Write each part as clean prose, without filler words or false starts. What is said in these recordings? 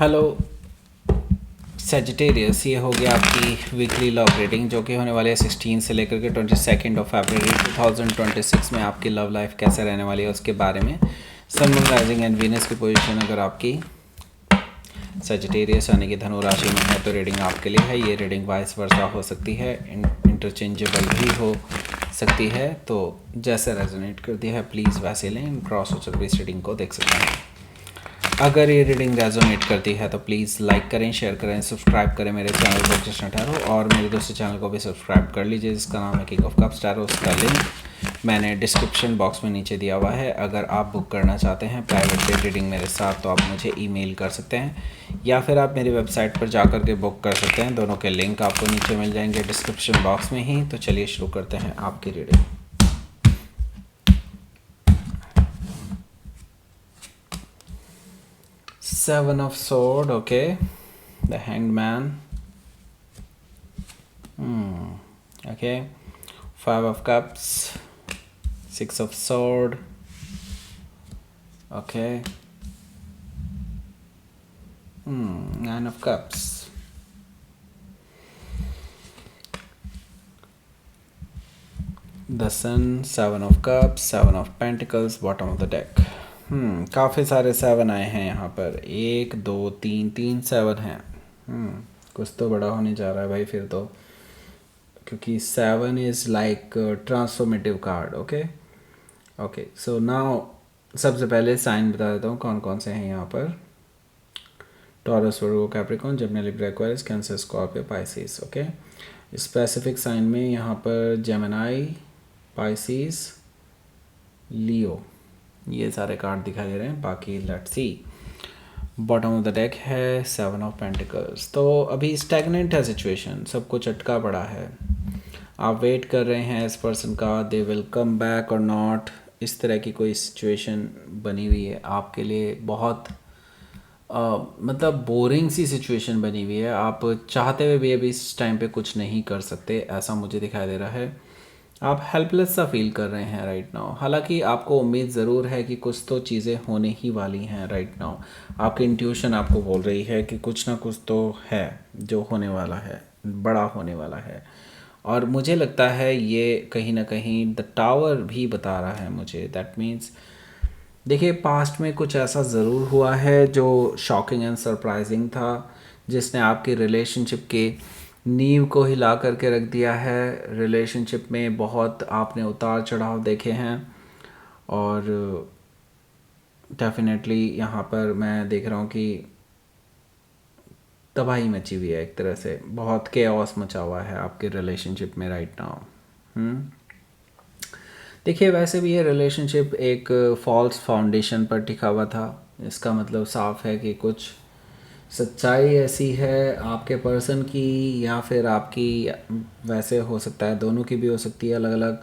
Hello Sagittarius, ये हो गया आपकी वीकली लव रीडिंग जो कि होने वाली है 16 से लेकर के 22 में आपकी लव लाइफ कैसे रहने वाली है उसके बारे में। सन, मून, राइजिंग एंड वीनस की पोजीशन अगर आपकी सेजिटेरियस यानी कि धनु राशि में है तो रीडिंग आपके लिए है। ये रीडिंग वाइस वर्सा हो सकती है, इंटरचेंजेबल भी हो सकती है, तो जैसे रेजोनेट करती है प्लीज़ वैसे लें। क्रॉस और सर्विस रीडिंग को देख सकते हैं। अगर ये रीडिंग रेजोनेट करती है तो प्लीज़ लाइक करें, शेयर करें, सब्सक्राइब करें मेरे चैनल पर जस्ट टैरो, और मेरे दूसरे चैनल को भी सब्सक्राइब कर लीजिए जिसका नाम है किंग ऑफ कप्स टैरो। उसका लिंक मैंने डिस्क्रिप्शन बॉक्स में नीचे दिया हुआ है। अगर आप बुक करना चाहते हैं प्राइवेट रीडिंग मेरे साथ तो आप मुझे ईमेल कर सकते हैं या फिर आप मेरी वेबसाइट पर जाकर के बुक कर सकते हैं। दोनों के लिंक आपको नीचे मिल जाएंगे डिस्क्रिप्शन बॉक्स में ही। तो चलिए शुरू करते हैं आपकी reading. Seven of Sword, okay. The Hanged Man. Okay. Five of Cups. Six of Sword. Okay. Nine of Cups. The Sun. Seven of Cups. Seven of Pentacles. Bottom of the deck. काफ़ी सारे 7 आए हैं यहाँ पर। 1 2 3 3 7 हैं। कुछ तो बड़ा होने जा रहा है भाई फिर तो, क्योंकि 7 is like transformative card. Okay okay, so now सबसे पहले साइन बता देता हूँ कौन कौन से हैं यहाँ पर। Taurus, Virgo, Capricorn, Gemini, Libra, Aquarius, Cancer, Scorpio, Pisces. Okay, specific sign में यहाँ पर जेमिनी, पाइसिस, लियो, ये सारे कार्ड दिखाई दे रहे हैं। बाकी let's see. Bottom of the deck है 7 ऑफ पेंटिकल्स। तो अभी स्टैगनेंट है सिचुएशन, सब कुछ अटका पड़ा है। आप वेट कर रहे हैं इस पर्सन का, दे विल कम बैक और नॉट, इस तरह की कोई सिचुएशन बनी हुई है आपके लिए। बहुत मतलब बोरिंग सी सिचुएशन बनी हुई है। आप चाहते हुए भी अभी इस टाइम पे कुछ नहीं कर सकते, ऐसा मुझे दिखाई दे रहा है। आप हेल्पलेस सा फील कर रहे हैं राइट नाउ। हालांकि आपको उम्मीद ज़रूर है कि कुछ तो चीज़ें होने ही वाली हैं राइट नाउ। आपकी इंट्यूशन आपको बोल रही है कि कुछ ना कुछ तो है जो होने वाला है, बड़ा होने वाला है। और मुझे लगता है ये कहीं ना कहीं द टावर भी बता रहा है मुझे। दैट मीन्स देखिए, पास्ट में कुछ ऐसा ज़रूर हुआ है जो शॉकिंग एंड सरप्राइजिंग था, जिसने आपके रिलेशनशिप के नींव को हिला करके रख दिया है। रिलेशनशिप में बहुत आपने उतार चढ़ाव देखे हैं और डेफिनेटली यहाँ पर मैं देख रहा हूँ कि तबाही मची हुई है एक तरह से। बहुत केओस मचा हुआ है आपके रिलेशनशिप में राइट नाउ। देखिए, वैसे भी ये रिलेशनशिप एक फॉल्स फाउंडेशन पर टिका हुआ था। इसका मतलब साफ है कि कुछ सच्चाई ऐसी है आपके पर्सन की या फिर आपकी, वैसे हो सकता है दोनों की भी हो सकती है अलग अलग।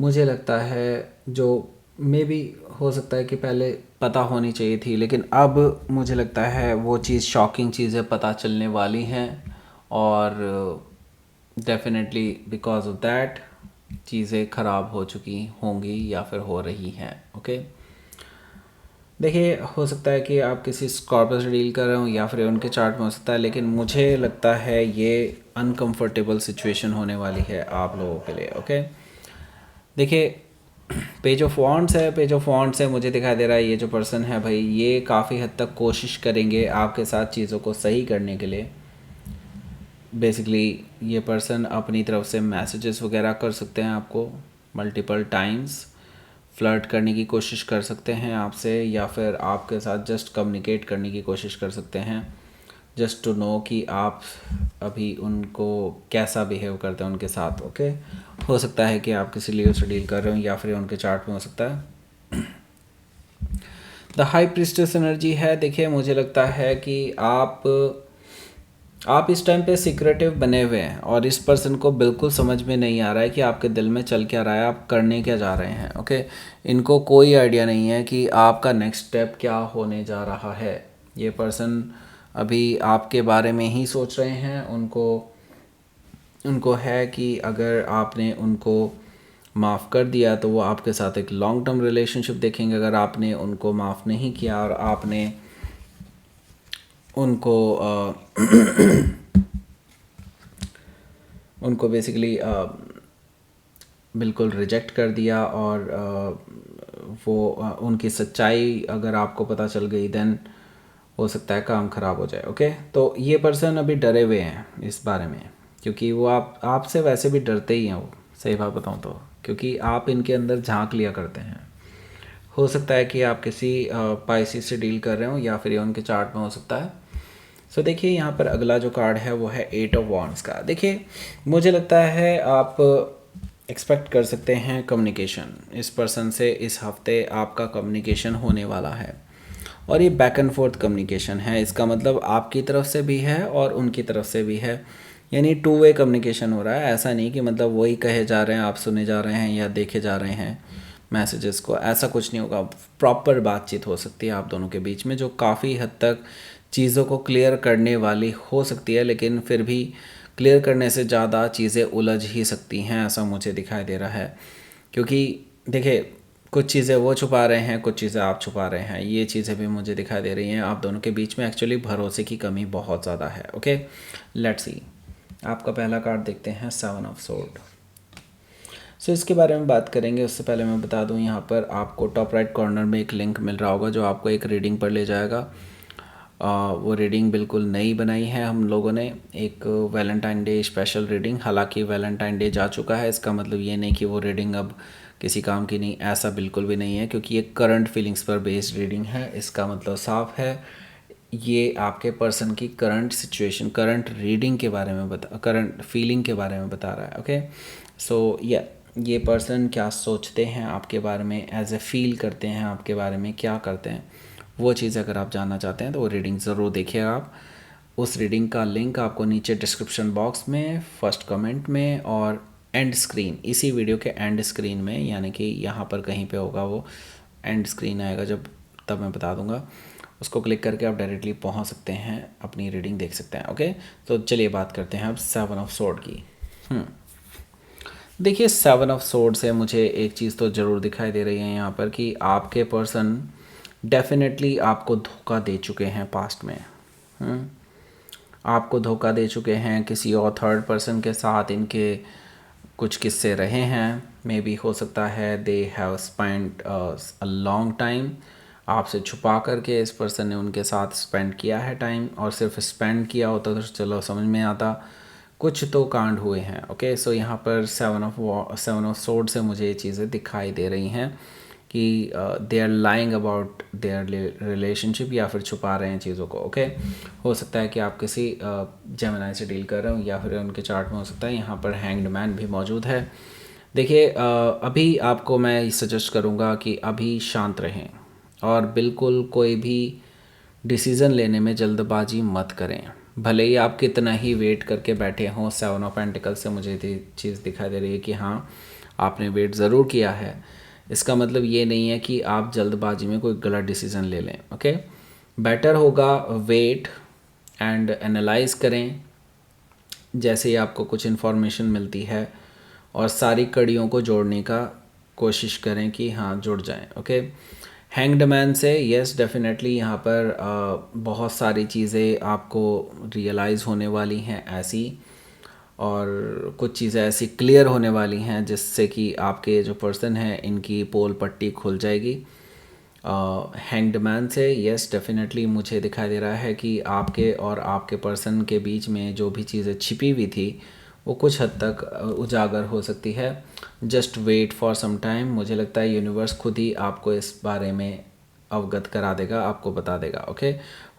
मुझे लगता है जो मे भी हो सकता है कि पहले पता होनी चाहिए थी, लेकिन अब मुझे लगता है वो चीज़, शॉकिंग चीज़ें पता चलने वाली हैं और डेफिनेटली बिकॉज ऑफ दैट चीज़ें ख़राब हो चुकी होंगी या फिर हो रही हैं। ओके, देखिए, हो सकता है कि आप किसी स्कॉर्पियो से डील कर रहे हो या फिर उनके चार्ट में हो सकता है, लेकिन मुझे लगता है ये अनकंफर्टेबल सिचुएशन होने वाली है आप लोगों के लिए। ओके, देखिए, पेज ऑफ वॉन्ड्स है। पेज ऑफ वॉन्ड्स है, मुझे दिखाई दे रहा है ये जो पर्सन है भाई, ये काफ़ी हद तक कोशिश करेंगे आपके साथ चीज़ों को सही करने के लिए। बेसिकली ये पर्सन अपनी तरफ से मैसेजेस वगैरह कर सकते हैं आपको मल्टीपल टाइम्स, फ्लर्ट करने की कोशिश कर सकते हैं आपसे, या फिर आपके साथ जस्ट कम्युनिकेट करने की कोशिश कर सकते हैं, जस्ट टू नो कि आप अभी उनको कैसा बिहेव करते हैं उनके साथ। ओके, हो सकता है कि आप किसी लियो से डील कर रहे हो या फिर उनके चार्ट में हो सकता है। द हाई प्रिस्टेस एनर्जी है। देखिए, मुझे लगता है कि आप इस टाइम पे सीक्रेटिव बने हुए हैं और इस पर्सन को बिल्कुल समझ में नहीं आ रहा है कि आपके दिल में चल क्या रहा है, आप करने क्या जा रहे हैं। ओके, इनको कोई आइडिया नहीं है कि आपका नेक्स्ट स्टेप क्या होने जा रहा है। ये पर्सन अभी आपके बारे में ही सोच रहे हैं। उनको है कि अगर आपने उनको माफ़ कर दिया तो वो आपके साथ एक लॉन्ग टर्म रिलेशनशिप देखेंगे। अगर आपने उनको माफ़ नहीं किया और आपने उनको उनको बेसिकली बिल्कुल रिजेक्ट कर दिया, और उनकी सच्चाई अगर आपको पता चल गई देन हो सकता है काम ख़राब हो जाए। ओके, तो ये पर्सन अभी डरे हुए हैं इस बारे में, क्योंकि वो आपसे वैसे भी डरते ही हैं वो, सही बात बताऊँ तो, क्योंकि आप इनके अंदर झांक लिया करते हैं। हो सकता है कि आप किसी पाइसी से डील कर रहे हो, या फिर ये उनके चार्ट में हो सकता है। सो देखिए यहाँ पर अगला जो कार्ड है वो है 8 ऑफ वॉन्ड्स का। देखिए मुझे लगता है आप एक्सपेक्ट कर सकते हैं कम्युनिकेशन इस पर्सन से। इस हफ्ते आपका कम्युनिकेशन होने वाला है, और ये बैक एंड फोर्थ कम्युनिकेशन है। इसका मतलब आपकी तरफ से भी है और उनकी तरफ से भी है, यानी टू वे कम्युनिकेशन हो रहा है। ऐसा नहीं कि मतलब वही कहे जा रहे हैं, आप सुने जा रहे हैं या देखे जा रहे हैं मैसेजेस को, ऐसा कुछ नहीं होगा। प्रॉपर बातचीत हो सकती है आप दोनों के बीच में, जो काफ़ी हद तक चीज़ों को क्लियर करने वाली हो सकती है, लेकिन फिर भी क्लियर करने से ज़्यादा चीज़ें उलझ ही सकती हैं, ऐसा मुझे दिखाई दे रहा है। क्योंकि देखिए कुछ चीज़ें वो छुपा रहे हैं, कुछ चीज़ें आप छुपा रहे हैं, ये चीज़ें भी मुझे दिखाई दे रही हैं। आप दोनों के बीच में एक्चुअली भरोसे की कमी बहुत ज़्यादा है। ओके, लेट्स सी, आपका पहला कार्ड देखते हैं, 7 ऑफ सोर्ड। सो इसके बारे में बात करेंगे। उससे पहले मैं बता दूं, यहाँ पर आपको टॉप राइट कॉर्नर में एक लिंक मिल रहा होगा जो आपको एक रीडिंग पर ले जाएगा। वो रीडिंग बिल्कुल नई बनाई है हम लोगों ने, एक वैलेंटाइन डे स्पेशल रीडिंग। हालांकि वैलेंटाइन डे जा चुका है, इसका मतलब ये नहीं कि वो रीडिंग अब किसी काम की नहीं, ऐसा बिल्कुल भी नहीं है, क्योंकि ये करंट फीलिंग्स पर बेस्ड रीडिंग है। इसका मतलब साफ है, ये आपके पर्सन की करंट सिचुएशन, करंट रीडिंग के बारे में करंट फीलिंग के बारे में बता रहा है। ओके, सो ये पर्सन क्या सोचते हैं आपके बारे में, एज ए फील करते हैं आपके बारे में, क्या करते हैं, वो चीज़ अगर आप जानना चाहते हैं तो वो रीडिंग ज़रूर देखिएगा आप। उस रीडिंग का लिंक आपको नीचे डिस्क्रिप्शन बॉक्स में, फर्स्ट कमेंट में, और एंड स्क्रीन, इसी वीडियो के एंड स्क्रीन में, यानी कि यहाँ पर कहीं पे होगा, वो एंड स्क्रीन आएगा जब, तब मैं बता दूंगा। उसको क्लिक करके आप डायरेक्टली पहुँच सकते हैं, अपनी रीडिंग देख सकते हैं। ओके, तो चलिए बात करते हैं अब 7 ऑफ सोर्ड की। देखिए 7 ऑफ सोर्ड से मुझे एक चीज़ तो ज़रूर दिखाई दे रही है यहाँ पर, कि आपके पर्सन डेफिनेटली आपको धोखा दे चुके हैं पास्ट में। आपको धोखा दे चुके हैं, किसी और थर्ड पर्सन के साथ इनके कुछ किस्से रहे हैं। मे बी हो सकता है they have spend a long time, आपसे छुपा करके इस पर्सन ने उनके साथ स्पेंड किया है टाइम, और सिर्फ स्पेंड किया होता तो चलो समझ में आता, कुछ तो कांड हुए हैं। ओके, सो यहाँ पर 7 ऑफ सोर्ड से मुझे ये चीज़ें दिखाई दे रही हैं कि they are lying about their relationship, या फिर छुपा रहे हैं चीज़ों को। ओके, हो सकता है कि आप किसी जेमिनी से डील कर रहे हो, या फिर उनके चार्ट में हो सकता है यहाँ पर हैंग्ड मैन भी मौजूद है। देखिए अभी आपको मैं सजेस्ट करूँगा कि अभी शांत रहें, और बिल्कुल कोई भी डिसीज़न लेने में जल्दबाजी मत करें। भले ही आप कितना ही वेट करके बैठे हों, 7 ऑफ पेंटिकल्स से मुझे चीज़ दिखाई दे रही है कि हाँ आपने वेट ज़रूर किया है। इसका मतलब ये नहीं है कि आप जल्दबाजी में कोई गलत डिसीज़न ले लें। ओके, बेटर होगा वेट एंड एनालाइज करें, जैसे ही आपको कुछ इन्फॉर्मेशन मिलती है, और सारी कड़ियों को जोड़ने का कोशिश करें कि हाँ जुड़ जाएं। ओके, हैंग्ड मैन से यस डेफिनेटली यहाँ पर बहुत सारी चीज़ें आपको रियलाइज़ होने वाली हैं ऐसी, और कुछ चीज़ें ऐसी क्लियर होने वाली हैं जिससे कि आपके जो पर्सन हैं इनकी पोल पट्टी खुल जाएगी। हैंग्ड मैन से यस डेफिनेटली मुझे दिखाई दे रहा है कि आपके और आपके पर्सन के बीच में जो भी चीज़ें छिपी हुई थी वो कुछ हद तक उजागर हो सकती है। Just wait for some time, मुझे लगता है यूनिवर्स खुद ही आपको इस बारे में अवगत करा देगा, आपको बता देगा। ओके,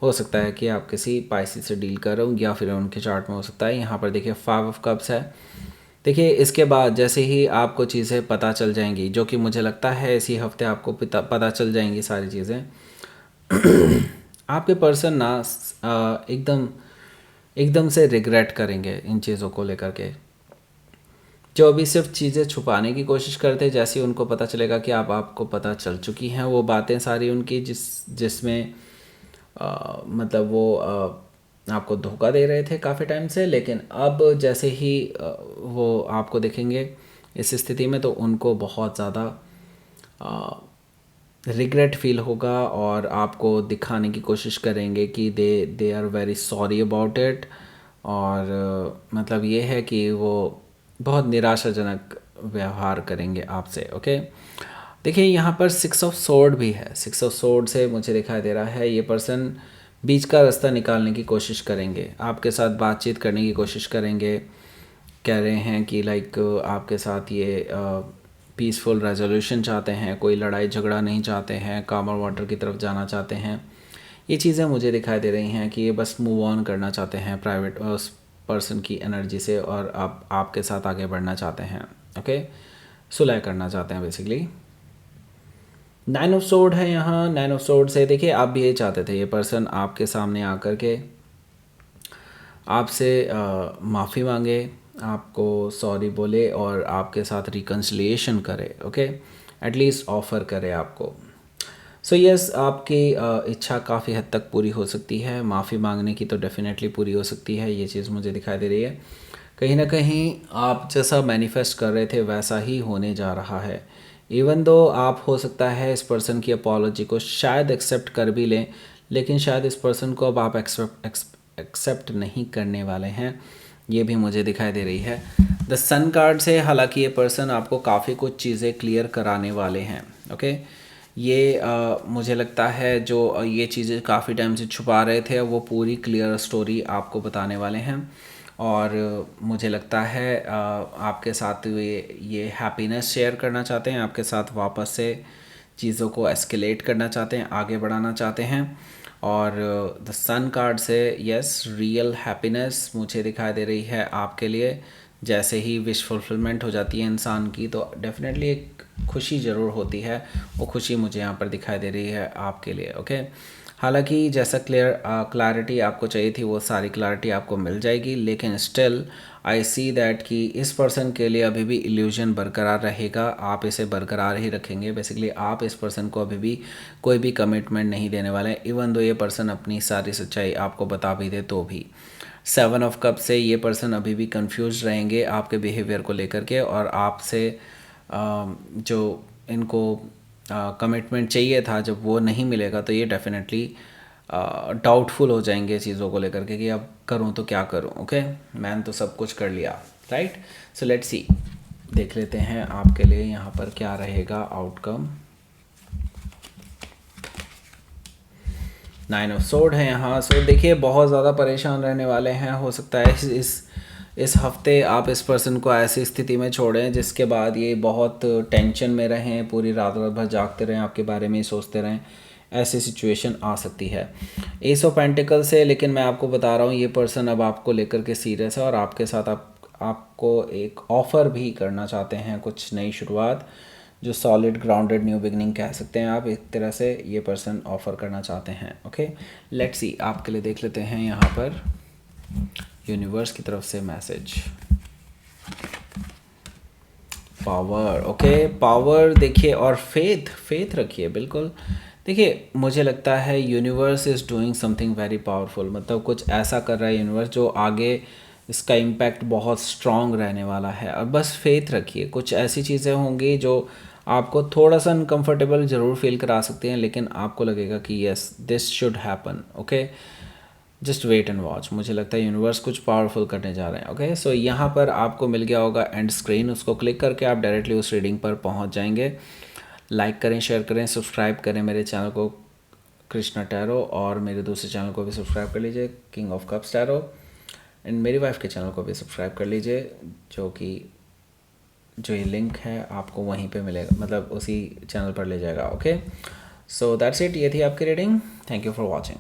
हो सकता है कि आप किसी पाइसी से डील कर रहे हो, या फिर उनके चार्ट में हो सकता है। यहाँ पर देखिए 5 ऑफ कप्स है। देखिए इसके बाद जैसे ही आपको चीज़ें पता चल जाएंगी, जो कि मुझे लगता है इसी हफ्ते आपको पता चल जाएंगी सारी चीज़ें, आपके पर्सन ना एकदम एकदम से रिग्रेट करेंगे इन चीज़ों को लेकर के। जो अभी सिर्फ चीज़ें छुपाने की कोशिश करते हैं, जैसे ही उनको पता चलेगा कि आपको पता चल चुकी हैं वो बातें सारी उनकी, जिसमें मतलब वो आपको धोखा दे रहे थे काफ़ी टाइम से, लेकिन अब जैसे ही वो आपको देखेंगे इस स्थिति में, तो उनको बहुत ज़्यादा रिग्रेट फील होगा और आपको दिखाने की कोशिश करेंगे कि they are very sorry about it. और मतलब ये है कि वो बहुत निराशाजनक व्यवहार करेंगे आपसे। ओके, देखिए यहाँ पर 6 ऑफ सोर्ड भी है। 6 ऑफ सोर्ड से मुझे दिखाई दे रहा है ये पर्सन बीच का रास्ता निकालने की कोशिश करेंगे, आपके साथ बातचीत करने की कोशिश करेंगे। कह रहे हैं कि लाइक आपके साथ ये पीसफुल रेजोल्यूशन चाहते हैं, कोई लड़ाई झगड़ा नहीं चाहते हैं, काम और वाटर की तरफ जाना चाहते हैं। ये चीज़ें मुझे दिखाई दे रही हैं कि ये बस मूव ऑन करना चाहते हैं प्राइवेट उस पर्सन की एनर्जी से, और आप आपके साथ आगे बढ़ना चाहते हैं। ओके, सुलह करना चाहते हैं बेसिकली। 9 ऑफ सोर्ड है यहाँ। 9 ऑफ सोर्ड से देखिए आप भी ये चाहते थे ये पर्सन आपके सामने आकर के आपसे माफ़ी मांगे, आपको सॉरी बोले और आपके साथ रिकन्सिलिएशन करे। ओके, एटलीस्ट ऑफ़र करे आपको। सो यस, आपकी इच्छा काफ़ी हद तक पूरी हो सकती है। माफ़ी मांगने की तो डेफिनेटली पूरी हो सकती है, ये चीज़ मुझे दिखाई दे रही है। कहीं ना कहीं आप जैसा मैनिफेस्ट कर रहे थे वैसा ही होने जा रहा है। इवन दो आप हो सकता है इस पर्सन की अपॉलॉजी को शायद एक्सेप्ट कर भी लें, लेकिन शायद इस पर्सन को अब आप एक्सेप्ट नहीं करने वाले हैं, ये भी मुझे दिखाई दे रही है। द सन कार्ड से हालांकि ये पर्सन आपको काफ़ी कुछ चीज़ें क्लियर कराने वाले हैं। ओके, ये मुझे लगता है जो ये चीज़ें काफ़ी टाइम से छुपा रहे थे वो पूरी क्लियर स्टोरी आपको बताने वाले हैं। और मुझे लगता है आपके साथ ये हैप्पीनेस शेयर करना चाहते हैं, आपके साथ वापस से चीज़ों को एस्केलेट करना चाहते हैं, आगे बढ़ाना चाहते हैं। और द सन कार्ड से यस, रियल हैप्पीनेस मुझे दिखाई दे रही है आपके लिए। जैसे ही विश फुलफिलमेंट हो जाती है इंसान की तो डेफिनेटली एक खुशी ज़रूर होती है, वो खुशी मुझे यहाँ पर दिखाई दे रही है आपके लिए। ओके, हालांकि जैसा क्लैरिटी आपको चाहिए थी वो सारी क्लैरिटी आपको मिल जाएगी, लेकिन स्टिल आई सी दैट कि इस पर्सन के लिए अभी भी इल्यूजन बरकरार रहेगा, आप इसे बरकरार ही रखेंगे। बेसिकली आप इस पर्सन को अभी भी कोई भी कमिटमेंट नहीं देने वाले हैं, इवन दो ये पर्सन अपनी सारी सच्चाई आपको बता भी दे तो भी। 7 ऑफ कप से ये पर्सन अभी भी कंफ्यूज रहेंगे आपके बिहेवियर को लेकर के, और आपसे जो इनको कमिटमेंट चाहिए था जब वो नहीं मिलेगा तो ये डेफिनेटली डाउटफुल हो जाएंगे चीज़ों को लेकर के कि अब करूँ तो क्या करूँ। ओके, मैंने तो सब कुछ कर लिया, राइट। सो लेट्स सी, देख लेते हैं आपके लिए यहाँ पर क्या रहेगा आउटकम। 9 ऑफ सोर्ड है यहाँ। सो देखिए बहुत ज़्यादा परेशान रहने वाले हैं। हो सकता है इस हफ्ते आप इस पर्सन को ऐसी स्थिति में छोड़ें जिसके बाद ये बहुत टेंशन में रहें, पूरी रात रात भर जागते रहें, आपके बारे में ही सोचते रहें। ऐसी सिचुएशन आ सकती है। एस ऑफ पेंटिकल से, लेकिन मैं आपको बता रहा हूँ ये पर्सन अब आपको लेकर के सीरियस है और आपके साथ आपको एक ऑफ़र भी करना चाहते हैं, कुछ नई शुरुआत, जो सॉलिड ग्राउंडेड न्यू बिगनिंग कह सकते हैं आप, एक तरह से ये पर्सन ऑफ़र करना चाहते हैं। ओके, लेट्स सी, आपके लिए देख लेते हैं यहाँ पर यूनिवर्स की तरफ से मैसेज। पावर, ओके, पावर देखिए, और फेथ रखिए बिल्कुल। देखिए मुझे लगता है universe is doing something very powerful, मतलब कुछ ऐसा कर रहा है यूनिवर्स जो आगे इसका इम्पैक्ट बहुत स्ट्रॉन्ग रहने वाला है। और बस फेथ रखिए, कुछ ऐसी चीज़ें होंगी जो आपको थोड़ा सा अनकंफर्टेबल ज़रूर फील करा सकती हैं, लेकिन आपको लगेगा कि yes this should happen. Okay, just wait and watch. मुझे लगता है यूनिवर्स कुछ पावरफुल करने जा रहे हैं। ओके, सो यहाँ पर आपको मिल गया होगा एंड स्क्रीन, उसको क्लिक करके आप डायरेक्टली उस रीडिंग पर पहुँच जाएंगे। लाइक करें, शेयर करें, सब्सक्राइब करें मेरे चैनल को कृष्णा टैरो, और मेरे दूसरे चैनल को भी सब्सक्राइब कर लीजिए king of cups tarot, and मेरी वाइफ के चैनल को भी सब्सक्राइब कर लीजिए, जो ये लिंक है आपको वहीं पे मिलेगा, मतलब उसी चैनल पर ले जाएगा। ओके, सो दैट्स इट, ये थी आपकी reading. Thank you for watching.